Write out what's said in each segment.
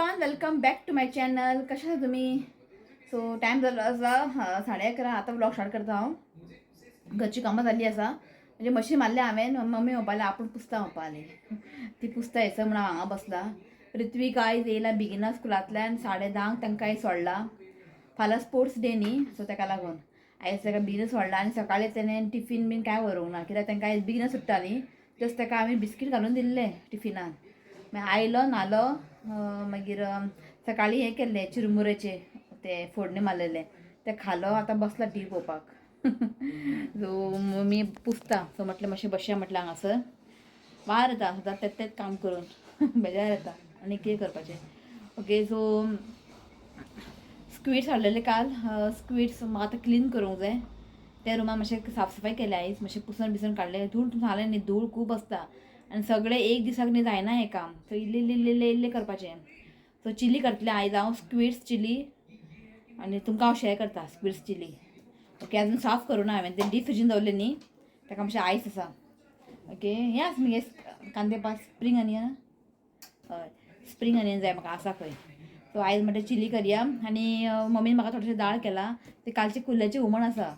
Everyone, welcome back to my channel. कशा आहात तुम्ही? सो टाइम झाला असा 11:30. आता ब्लॉग स्टार्ट करता हांव. घरची कामां जाल्ली आसा. म्हणजे मशीन मारले हांवें. मम्मी म्हणपाले आपूण पुसता म्हणपाली. ती पुसता येयसर म्हणून हांगा बसला. ऋत्विक आयज येयला बिगिनर स्कुलांतल्यान 10:30 तांकां सोडला. फाल्यां स्पोर्ट्स डे न्ही, सो ताका लागून आयज ताका बेगीन सोडला. आनी सकाळीं तेणें टिफीन बीन कांय व्हरूंक ना, कित्याक तांकां आयज बेगीन सुट्टा न्ही. जस्ट ताका हांवें बिस्कीट घालून दिल्लें टिफिनान. मागीर आयलो न्हालो. मागीर सकाळीं हें केल्लें चिरमुरेचे ते फोडणी मारलेले ते खालो. आतां बसला टी व्ही पळोवपाक. सो मम्मी पुसता. सो म्हटलें मातशें बसया म्हटलें हांगासर. वार येता सदां तेंच काम करून बेजार येता. आनी कितें करपाचें. ओके, सो स्क्विड्स हाडलेले काल. स्क्विड्स म्हाका आतां क्लीन करूंक जाय. त्या रुमान मातशें साफसफाई केल्या आयज. मातशें पुसून बिसून काडलें. धूळ जालें न्ही, धूळ खूब आसता आनी सगळें एक दिसाक न्ही जायना हें काम. सो इल्लें इल्लें इल्लें इल्लें करपाचें. सो चिली करतलें आयज हांव, स्क्विड्स चिली. आनी तुमकां हांव शेअर करता स्क्विड्स चिली. ओके, अजून साफ करूं ना हांवें. तें डीप फ्रिजीन दवरलें न्ही, ताका मातशें आयस आसा. ओके, हें आसा मगे कांदे पात स्प्रींग अनियन. हय, स्प्रींग अनियन जाय म्हाका, आसा खंय. सो आयज म्हणटा चिली करया. आनी मम्मीन म्हाका थोडेशें दाळ केला. ते कालचे कुल्ल्याचें हुमण आसा.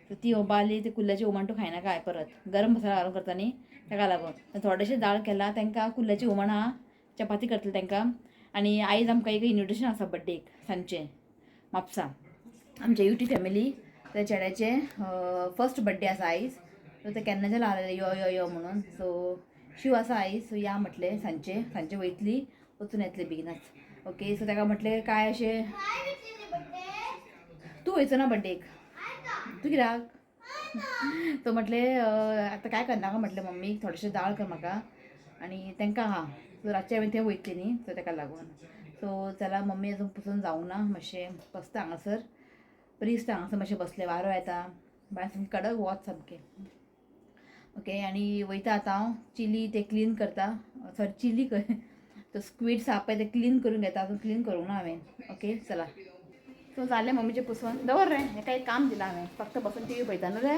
सो ती ओबाली. ते कुल्ल्याचें हुमण तूं खायनाका हांवें परत गरम मसाला घालून करता न्ही, ताका लागून थोडेशें दाळ केला. तांकां कुल्ल्याचें हुमण आहा, चपाती करतलें तांकां. आनी आयज आमकां एक इन्विटेशन आसा बड्डेक सांजचें म्हापसा. आमच्या युटी फॅमिली त्या चेड्याचें फर्स्ट बड्डे आसा आयज. सो ते केन्नाचे लागलेले यो यो यो म्हणून. सो शिव आसा आयज. सो या म्हटलें सांजचें वयतली, वचून येतलें बेगिनच. ओके, सो ताका म्हटलें काय अशें तूं वयचो ना बड्डेक. तूं कित्याक? सो म्हटलें आतां काय करनाका म्हटलें मम्मी, थोडेशें दाळ कर म्हाका आनी तांकां आहा. सो रातचें हांवें थंय वयतलें न्ही, सो ताका लागून. सो चला, मम्मी अजून पुसून जावंक ना. मातशें बसता हांगासर. बरी दिसता हांगासर मातशें बसलें. वारो येता भायर, सामकें कडक वत सामकें. ओके, आनी वयता आतां हांव. चिली ते क्लीन करता. सॉरी, चिली तो स्क्विड्स आहा पळय ते क्लीन करून घेता. अजून क्लीन करूंक ना हांवें. ओके, चला. सो जालें मम्मीचें पुसून. दवर रे, हें काही काम दिलां हांवें. फक्त बसून टी व्ही पळयता न्हू रे.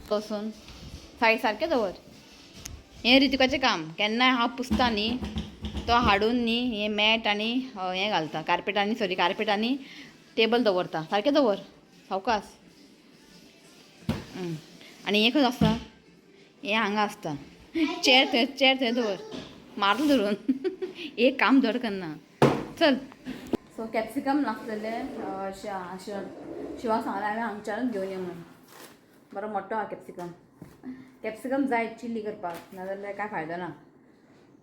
बसून सायड सारकें दवर. हें ऋतुकाचें काम. केन्नाय हांव पुसता न्ही, तो हाडून न्ही हें मॅट आनी हें घालता. कार्पेट आनी टेबल दवरता. सारकें दवर, सावकास. आनी हें खंय आसता? हें हांगा आसता. चेर थंय दवर. मारलो धरून. एक काम धड करना. चल. सो कॅप्सिकम नासलेले शिवाक सांगलें हांवें हांगच्यानूच घेवन ये म्हणून. बरो मोठो आहा कॅप्सिकम जाय चिली करपाक, नाजाल्यार कांय फायदो ना.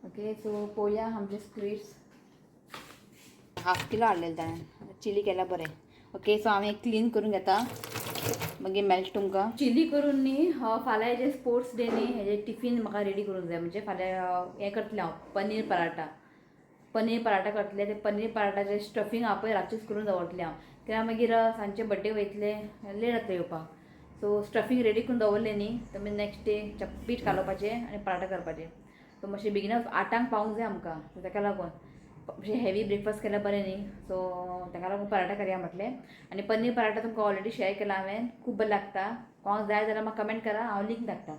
ओके, सो पळोवया आमचे स्क्विड्स. 1/2 किलो हाडलेले ताणें. चिली केल्या बरें. ओके, सो हांवें क्लीन करून घेता. मागीर मेळटा तुमकां. चिली करून न्ही फाल्यां हेजे स्पोर्ट्स डे न्ही, हेजे टिफीन म्हाका रेडी करूंक जाय. म्हणजे फाल्यां हें करतलें हांव, पनीर पराठा करतलें. ते पनीर पराठाचें स्टफींग आहा पळय रातचेंच करून दवरतलें हांव. कित्याक मागीर सांजचे बड्डे वयतले, लेट जातलें येवपाक. सो स्टफींग रेडी करून दवरलें न्ही, तर मागीर नॅक्स्ट डे पीठ घालपाचें आनी पराठा करपाचें. सो मातशें बेगिनच 8 पावूंक जाय आमकां. सो ताका लागून मातशें हेवी ब्रेकफास्ट केल्यार बरें न्ही. सो ताका लागून पराठा करया म्हटलें. आनी पनीर पराठा तुमकां ऑलरेडी शेअर केला हांवें. खूब बरें लागता. कोणाक जाय जाल्यार म्हाका कमेंट करा, हांव लिंक धाडटा.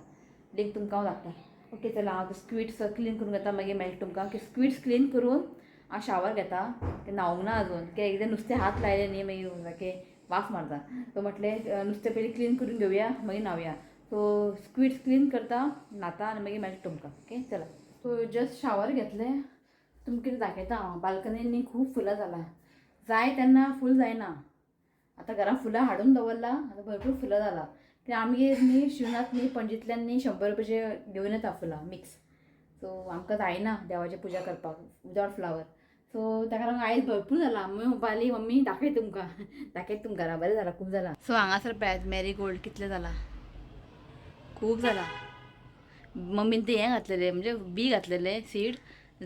लिंक तुमकां हांव धाडटा. ओके, चला हांव ते स्क्विड्स क्लीन करून घेता. मागीर मेळटा तुमकां. स्क्विड्स क्लीन करून हांव शावर घेता. ते न्हावंक ना अजून. एकदां नुस्तें हात लायले न्ही मागीर सारकें वास मारता. सो म्हटलें नुस्तें पयलीं क्लीन करून घेवया, मागीर न्हावया. सो स्क्विड्स क्लीन करता, न्हाता आनी मागीर मेळटा तुमकां. ओके, चला. सो जस्ट शावर घेतलें. तुमकां कितें दाखयता हांव. बाल्कनीन न्ही खूब फुलां जालां. जाय तेन्ना फूल जायना. आतां घरान फुलां हाडून दवरलां. आतां भरपूर फुलां जालां. ते आमगेर न्ही शिवनाथ न्ही पणजींतल्यान न्ही 100 रुपयाचे घेवन येता फुलां मिक्स. सो आमकां जायना देवाची पुजा करपाक विदावट फ्लावर. सो ताका लागून आयज भरपूर जालां. मम्मी म्हणपाली मम्मी दाखय तुमकां घरा बरें जालां, खूब जालां. सो हांगासर पळयात मेरीगोल्ड कितलें जालां. खूब जालां. मम्मीन ते हें घातलेलें म्हणजे बी घातलेले सीड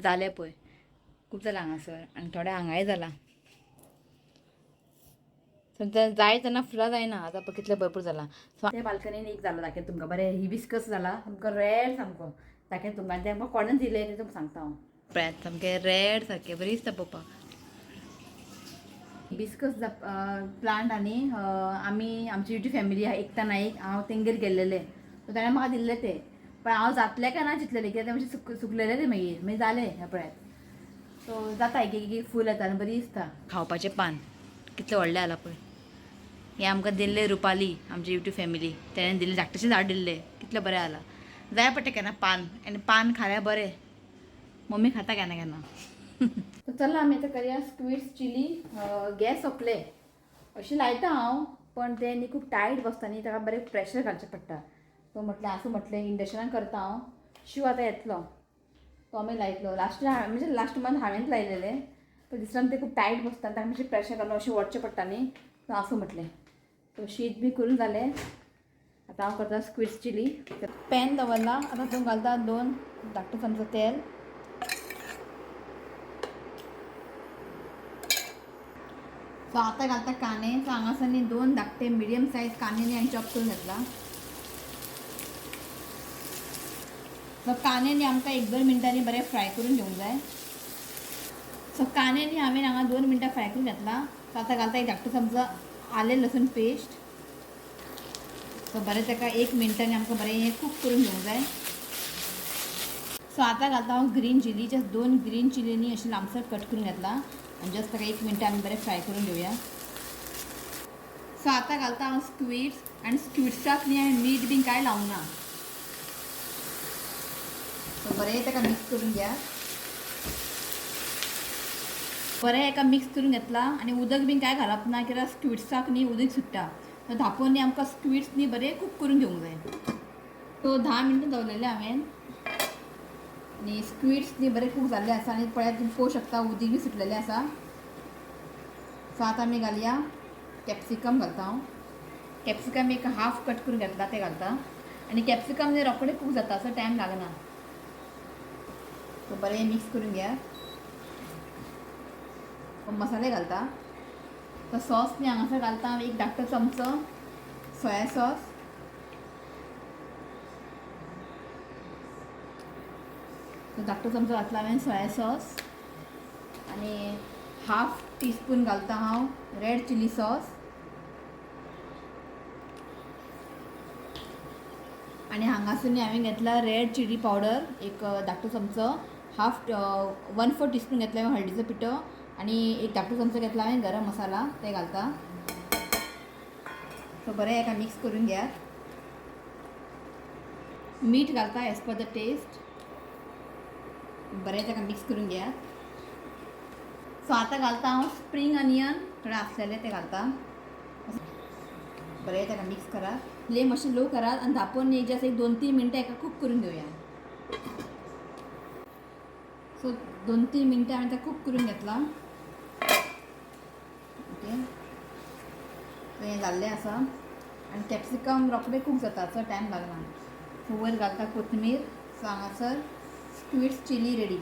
जाले पळय. खूब जालां हांगासर. आनी थोडे हांगाय जालां. जाय तेन्ना फुलां जायना. आतां पळय कितलें भरपूर जालां. सो त्या बाल्कनीन एक जालां दाखयता तुमकां. बरें हिबिस्कस जालां सामको रेड सामको. दाखयता तुमकां. आनी तें म्हाका कोणें दिलें तें तुमकां सांगता हांव. पळयात सामकें रेड सारकें बरी दिसता पळोवपाक. हिबिस्कस प्लांट आनी आमी आमची युटी फॅमिली आहा एकता नाईक, हांव तेंगेर गेल्लेलें. सो ताणें म्हाका दिल्लें तें. पण हांव जातलें काय ना चिंतलेलें, कित्याक तें मातशें सुकलेलें तें मागीर जालें हें पळयात. सो जाता एक फूल येता आनी बरी दिसता खावपाचें पान कितलें व्हडलें जाला पळय. हें आमकां दिल्लें रुपाली आमची यूट्यूब फॅमिली तेणें दिल्लें धाकटेचें झाड दिल्लें कितलें बरें जाला. जाय पडटा केन्ना पान आनी पान खाल्यार बरें. मम्मी खाता केन्ना केन्ना. तर चला आमी आतां करया स्क्विड्स चिली. गॅस सोंपले अशी लायता हांव पण ते न्ही खूब टायट बसता न्ही ताका बरें प्रेशर घालचें पडटा. सो म्हटलें आसूं म्हटलें इंडक्शनान करता हांव. शिव आतां येतलो तो आमी लायतलो म्हणजे लास्ट मंथ हांवेंच लायलेलें पण दिसता ते खूब टायट बसता ताका मातशें प्रेशर घालून अशें ओडचें पडटा न्ही. सो आसूं म्हटलें सो शीत बी करून जालें. आतां हांव करता स्क्विड्स चिली. पॅन दवरला आतां तूं घालता 2 धाकटो चमचो तेल. सो आतां घालता कांदे. सो हांगासर न्ही 2 धाकटे मिडियम सायज कांदे न्ही हांवें चॉप करून घेतला. सो कांदे न्ही आमकां 1-2 मिनटांनी बरें फ्राय करून घेवंक जाय. सो कांदे न्ही हांवें हांगा 2 मिनटां फ्राय करून घेतला. सो आतां घालता एक धाकटो चमचो आलें लसूण पेस्ट. सो बरें ताका 1 मिनटांनी आमकां बरें हें कूक करून घेवंक जाय. सो आतां घालता हांव green chilli. Just 2 green chilli न्ही अशी लांबसर कट करून घेतला आनी जस्ट ताका 1 मिनटां आमी बरें फ्राय करून घेवया. सो आतां घालता हांव स्क्विड्स आनी स्क्विड्साक न्ही हांवें मीठ बीन कांय लावंक ना. सो बरें ताका मिक्स करून घ्या. बरें एका मिक्स करून घेतला आनी उदक बीन कांय घालप ना कित्याक स्क्विड्साक न्ही उदक सुट्टा. सो धांपोवन न्ही आमकां स्क्विड्स न्ही बरें कूक करून घेवंक जाय. सो 10 मिनटां दवरलेलें हांवें आनी स्क्विड्स न्ही बरें कूक जाल्ले आसा आनी पळयात तुम्ही पळोवंक शकता उदीक बी सुटलेलें आसा. सो आतां आमी घालया कॅप्सिकम घालता हांव. कॅप्सिकम एक हाफ कट करून घेतला ते घालता आनी कॅप्सिकम न्ही रोखडें कूक जाता सो टायम लागना. सो बरें मिक्स करून घ्या. मसाले घालता. तो सॉस न्ही हांगासर घालता हांव एक धाकटो चमचो सोया सॉस. तो धाकटो चमचो घातला हांवें सोया सॉस आनी हाफ टीस्पून घालता हांव रेड चिली सॉस आनी हांगासर न्ही हांवें घेतला रेड चिली पावडर एक धाकटो चमचो. 1/4 टीस्पून घेतला हांवें हळदीचो पिठो आनी एक धाकटो चमचो घेतला हांवें गरम मसाला ते घालता. सो बरें एका मिक्स करून घेयात. मीठ घालता एज पर द टेस्ट. बरें ताका मिक्स करून घेयात. सो आतां घालता हांव स्प्रींग अनियन थोडे आसलेले ते घालता. बरें ताका मिक्स करात. फ्लेम मातशी लो करात आनी धांपोवन न्ही जस्ट एक 2-3 मिनटां एका कूक करून घेवया. सो 2-3 मिनटां हांवें तें कूक करून घेतला. ओके सो हें जाल्लें आसा आनी कॅप्सिकम रोखडें कूक जाता सो टायम लागना. सो वयर घालता कोथमीर. सो हांगासर स्क्विड्स चिली रेडी.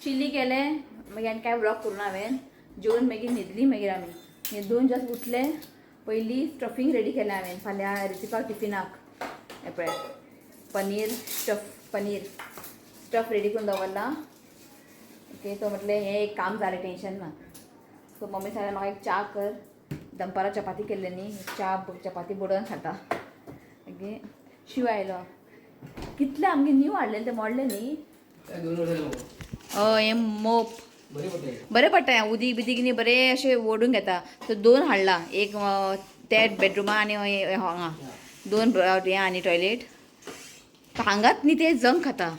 चिली केलें मागीर आनी कांय ब्लॉक करूं ना हांवें. जेवन मागीर न्हिदली मागीर आमी. न्हिदून जस्ट उठले पयलीं स्टफींग रेडी केलें हांवें फाल्यां रितिकाक टिफिनाक. हें पळय पनीर स्टफ रेडी करून दवरला. ओके तो म्हटलें हें एक काम जालें टेंशन ना. सो मम्मी सांगलें म्हाका एक च्या कर. दनपारां चपाती केल्ली न्ही चपाती बुडोवन खाता. ओके शिव आयलो. कितले आमगे न्यू हाडलेले ते मोडले न्ही. हय हें मोप बरें पडटा. हें उदीक बिदीक न्ही बरें अशें ओडून घेता. सो 2 हाडला एक त्या बेडरुमा आनी हांगा 2 हें आनी टॉयलेट. हांगाच न्ही ते जंक खाता.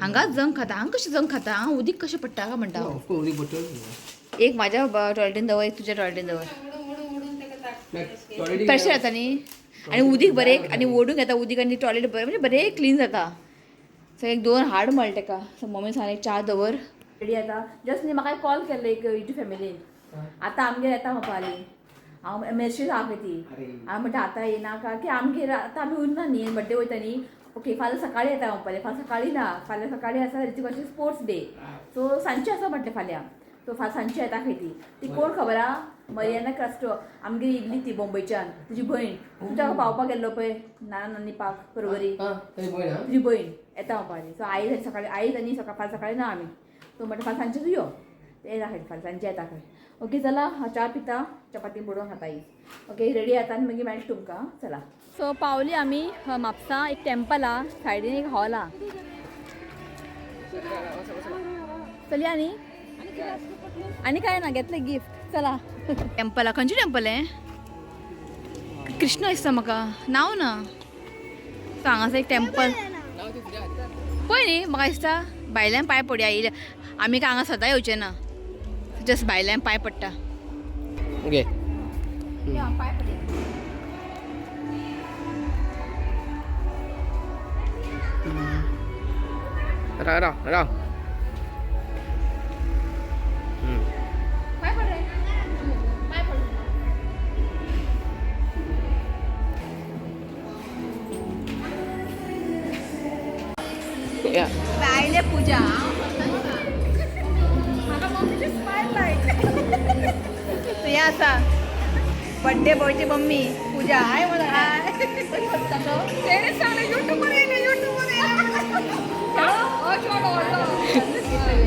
हांगाच जंक खाता. हांगा कशें जंक खाता. हांगा उदीक कशें पडटा काय म्हणटा. एक म्हाज्या टॉयलेटीन दवर एक तुज्या टॉयलेटीन दवर. प्रेशर येता न्ही आनी उदीक बरें आनी ओडून घेता उदीक आनी टॉयलेट बरें म्हणजे बरें क्लीन जाता. सो एक 2 हाड म्हणलें ताका. सो मम्मी सांगलें च्या दवर रेडी येता. जस्ट न्ही म्हाका कॉल केल्लो एक यूट्यूब फॅमिलीन. आतां आमगेर येता म्हणपा लागली. हांव मेसेज आहा खंय ती. हांव म्हणटा आतां येना का की आमगेर आतां आमी उरना न्ही बड्डे वयता न्ही. ओके फाल्यां सकाळीं येता म्हणपालें. फाल्यां सकाळीं ना फाल्यां सकाळीं आसा रितीकाची स्पोर्ट्स डे. सो सांजची आसा म्हटलें फाल्यां. सो फाल्यां सांजची येता खंय ती कोण खबर आहा मरियाना कास्ट्रो आमगेर येयल्ली ती मुंबयच्यान. तुजी भयण तुमच्या पावपाक गेल्लो पळय नाना नानी पाक परवरी तुजी भयण येता म्हणपाक लागली. सो आई सकाळीं आई आनी फाल्यां सकाळीं ना आमी. सो म्हणटा फाल्यां सांजचें तूं यो. ते दाखयता फाल्यां सांजचे येता खंय. ओके चला च्या पिता चपाती बुडोवन खाता ही. ओके रेडी आता आनी मागीर मेळटा तुमकां. चला सो पावली आमी म्हापसा एक टेम्पल हा सायडीन एक हॉल हा. चलया न्ही आनी काय ना घेतलें गिफ्ट. चला टेम्पल हा. खंयचें टेम्पल हें? कृष्ण दिसता म्हाका नांव ना. सो हांगासर एक टेम्पल पळय न्ही म्हाका दिसता भायल्यान पांय पडया येयल्या. आमी काय हांगा सदां येवचे ना जस्ट भायल्यान पांय पडटा. ओके पांय पडया. राव पांय पड रे पांय पड. या आयले पूजा म्हाका मम्मीची स्मायल लायक. हें आसा बड्डे बॉयची मम्मी पूजा. हाय म्हणा हाय. तेणें सांगलें युट्यूबर येयलें युट्यूबर येयलें.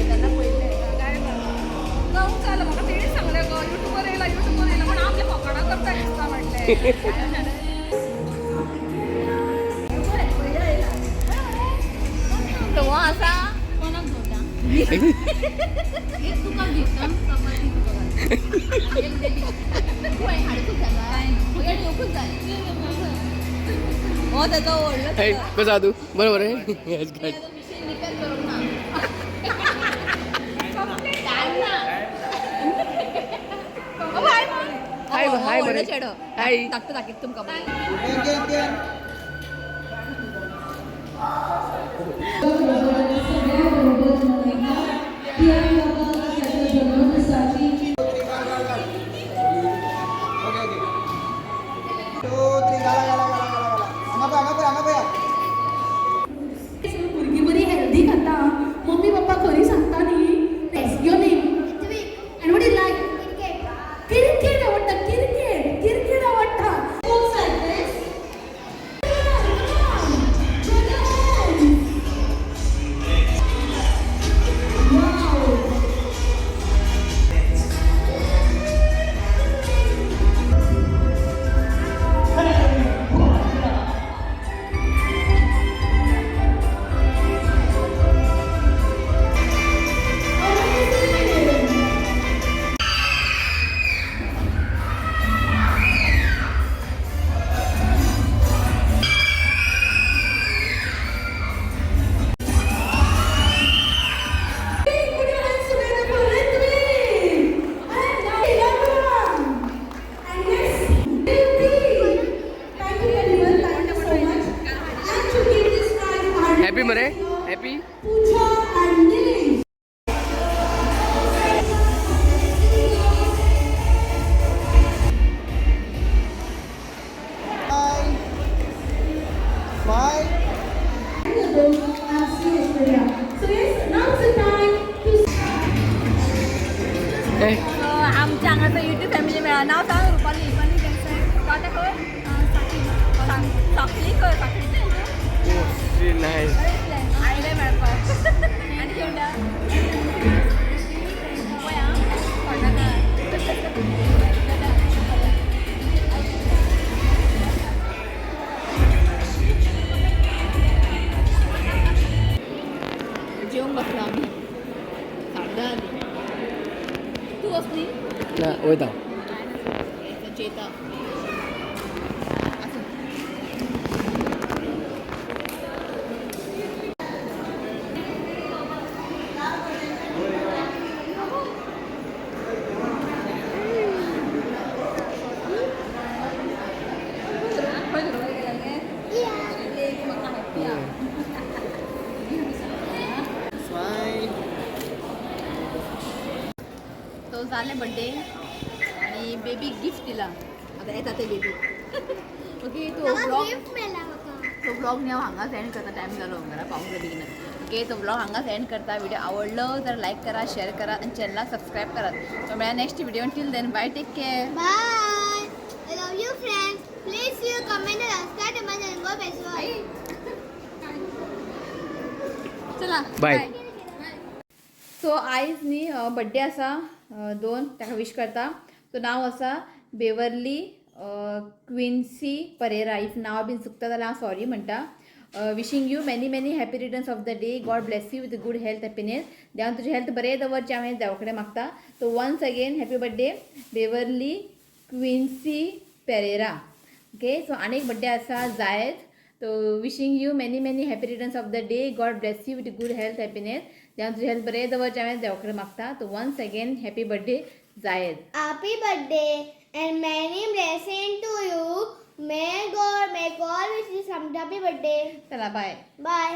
तेन्ना पयलें काय जावंक जालें म्हाका तेणें सांगलें गो युट्यूबर येयला युट्यूबर येयला पण आपल्या फकाणां करता दिसता म्हटलें. तो असा कोणाक जोडटा तुका दिसता चपाती हो त्याचा ओढलं कसा तू बरोबर आहे. मिशीन रिपेअर करू ना. हाय हाय बरे चेडो हाय धाकटो दाखयता तुमकां. भुरगीं बरी हेल्दी खाता. मम्मी पप्पा खरी सांगता न्ही. Your name end what is like cricket आवडटा. क्रिकेट आवडटा. हॅपी मरे हॅपी. आमच्या हांगासर युट्यूब फॅमिली मेळा. नाव सांग रुपाली. रुपाली केन्सर गावता खंय साखली खंय साखळीचे नाही आयले मेळपाक आनी जेवणा जेवंक बसलो आमी 10:30 तूं वचली ना वयता चेता. तो झाले बड्डे आणि बेबी गिफ्ट दिला. आता येता ते बेबी. ओके तो ब्लॉग न्ही हांव हांगा सेंड करता. टायम जालो घरा पावूंक जाय बेगीन. ओके तो ब्लॉग हांगा सेंड करता. व्हिडिओ आवडलो तर लाईक करा शेअर करा आणि चॅनलला सबस्क्राईब करा. तो मेळ्या next video. Till then bye take care. Bye. I love you, friends. Please you comment and subscribe to my channel. Go Facebook. चला Bye. सो आयज न्ही बड्डे आसा दोन ताका विश करता. तो नांव आसा बेवर्ली क्विन्सी परेरा. इफ नांव बीन चुकता जाल्यार हांव सॉरी म्हणटा. Wishing you many many happy returns of the day. God bless you with good health happiness. देवान तुजें हेल्थ बरें दवरचें हांवें देवा कडेन मागता. So once again happy birthday Beverly Quincy Pereira. Okay so आनी एक बड्डे आसा जायद. तो wishing you many many happy returns of the day. God bless you with good health happiness. देवान तुजें हेल्थ बरें दवरचें हांवें देवा कडेन मागता. तो वन्स अगेन हॅपी बड्डे जायद. Happy birthday and many blessings to you. May God wish you some happy birthday. चला बाय. Bye.